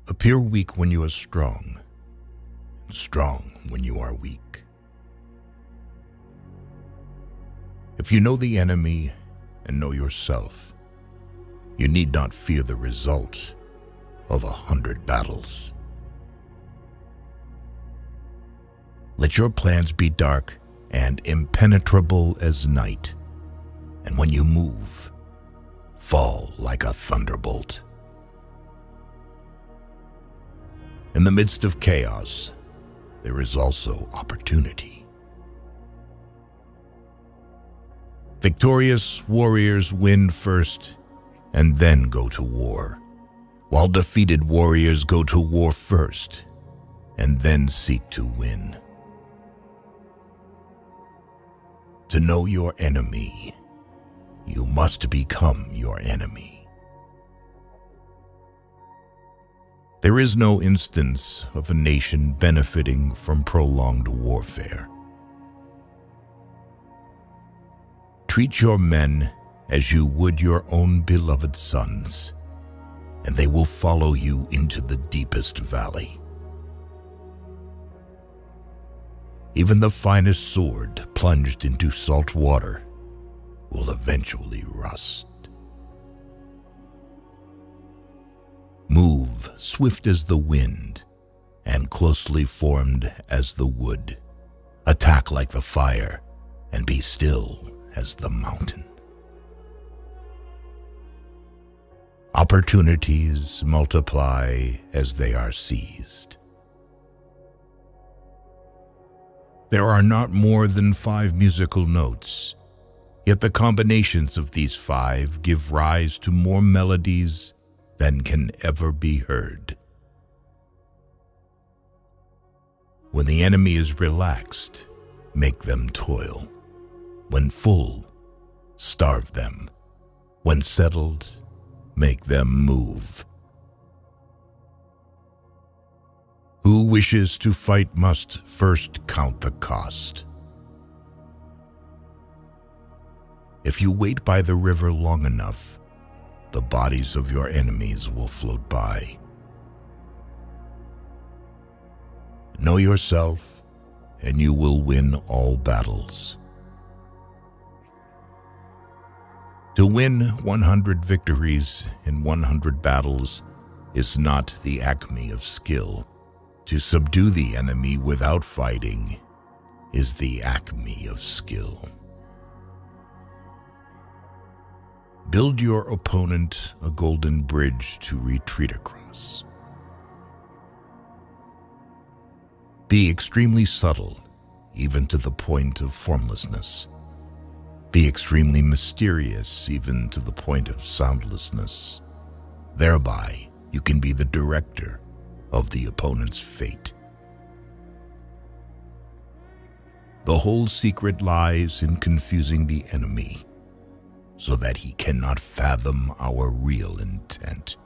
Appear weak when you are strong, and strong when you are weak. If you know the enemy and know yourself, you need not fear the result of 100 battles. Let your plans be dark and impenetrable as night, and when you move, fall like a thunderbolt. In the midst of chaos, there is also opportunity. Victorious warriors win first and then go to war, while defeated warriors go to war first and then seek to win. To know your enemy, you must become your enemy. There is no instance of a nation benefiting from prolonged warfare. Treat your men as you would your own beloved sons, and they will follow you into the deepest valley. Even the finest sword plunged into salt water will eventually rust. Move swift as the wind and closely formed as the wood. Attack like the fire and be still as the mountain. Opportunities multiply as they are seized. There are not more than 5 musical notes, yet the combinations of these 5 give rise to more melodies than can ever be heard. When the enemy is relaxed, make them toil. When full, starve them. When settled, make them move. Who wishes to fight must first count the cost. If you wait by the river long enough, the bodies of your enemies will float by. Know yourself, and you will win all battles. To win 100 victories in 100 battles is not the acme of skill. To subdue the enemy without fighting is the acme of skill. Build your opponent a golden bridge to retreat across. Be extremely subtle, even to the point of formlessness. Be extremely mysterious, even to the point of soundlessness. Thereby, you can be the director of the opponent's fate. The whole secret lies in confusing the enemy so that he cannot fathom our real intent.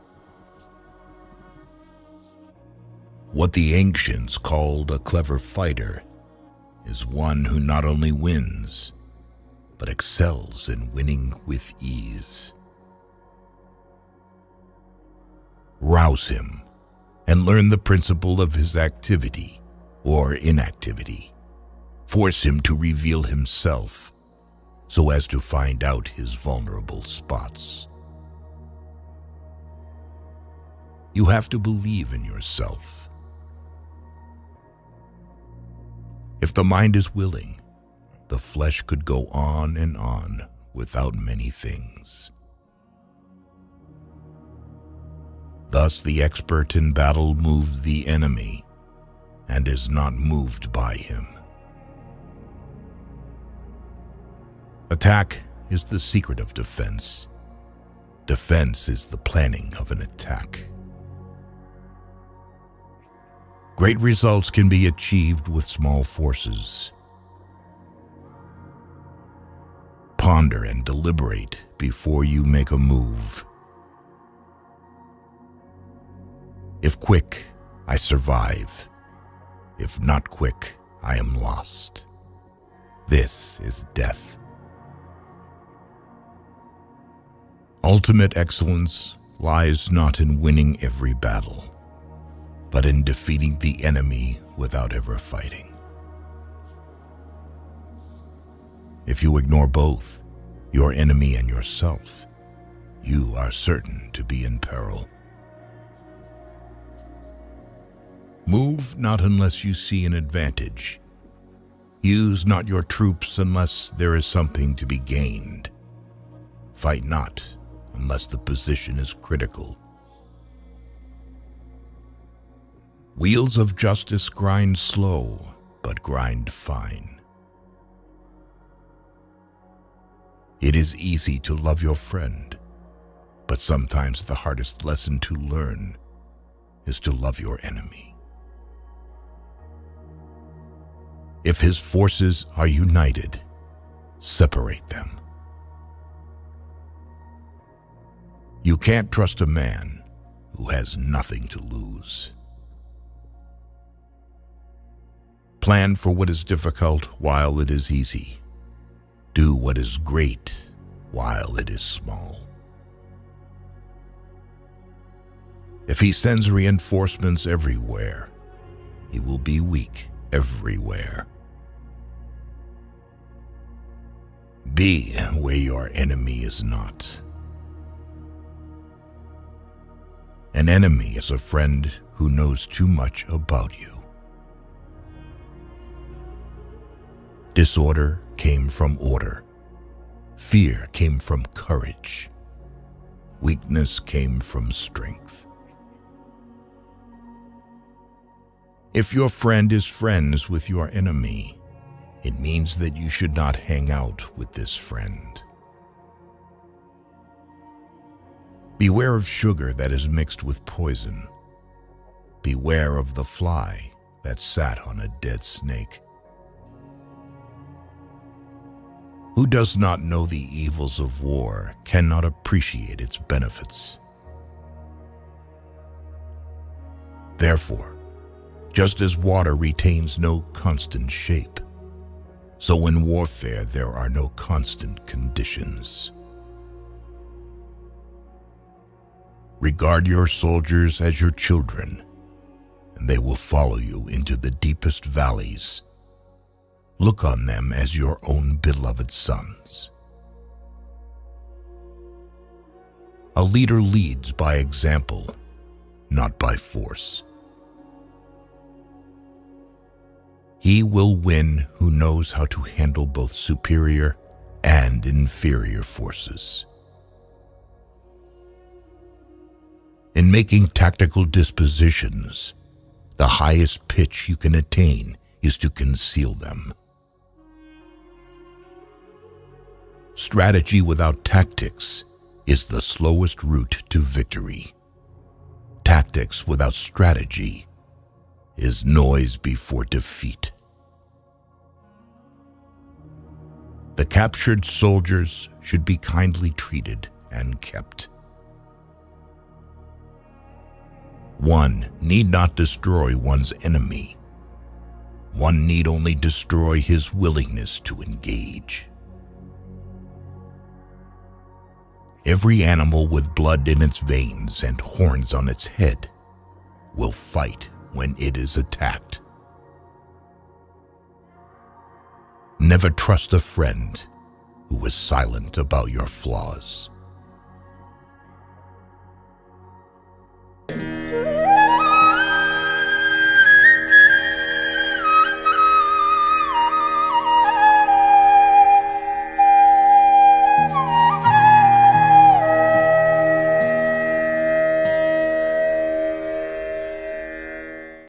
What the ancients called a clever fighter is one who not only wins, but excels in winning with ease. Rouse him and learn the principle of his activity or inactivity. Force him to reveal himself so as to find out his vulnerable spots. You have to believe in yourself. If the mind is willing, the flesh could go on and on without many things. Thus the expert in battle moves the enemy and is not moved by him. Attack is the secret of defense. Defense is the planning of an attack. Great results can be achieved with small forces. Ponder and deliberate before you make a move. If quick, I survive. If not quick, I am lost. This is death. Ultimate excellence lies not in winning every battle, but in defeating the enemy without ever fighting. If you ignore both, your enemy and yourself, you are certain to be in peril. Move not unless you see an advantage. Use not your troops unless there is something to be gained. Fight not unless the position is critical. Wheels of justice grind slow, but grind fine. It is easy to love your friend, but sometimes the hardest lesson to learn is to love your enemy. If his forces are united, separate them. You can't trust a man who has nothing to lose. Plan for what is difficult while it is easy. Do what is great while it is small. If he sends reinforcements everywhere, he will be weak everywhere. Be where your enemy is not. An enemy is a friend who knows too much about you. Disorder came from order. Fear came from courage. Weakness came from strength. If your friend is friends with your enemy, it means that you should not hang out with this friend. Beware of sugar that is mixed with poison. Beware of the fly that sat on a dead snake. Who does not know the evils of war cannot appreciate its benefits. Therefore, just as water retains no constant shape, so in warfare there are no constant conditions. Regard your soldiers as your children, and they will follow you into the deepest valleys. Look on them as your own beloved sons. A leader leads by example, not by force. He will win who knows how to handle both superior and inferior forces. In making tactical dispositions, the highest pitch you can attain is to conceal them. Strategy without tactics is the slowest route to victory. Tactics without strategy is noise before defeat. The captured soldiers should be kindly treated and kept. One need not destroy one's enemy. One need only destroy his willingness to engage. Every animal with blood in its veins and horns on its head will fight when it is attacked. Never trust a friend who is silent about your flaws.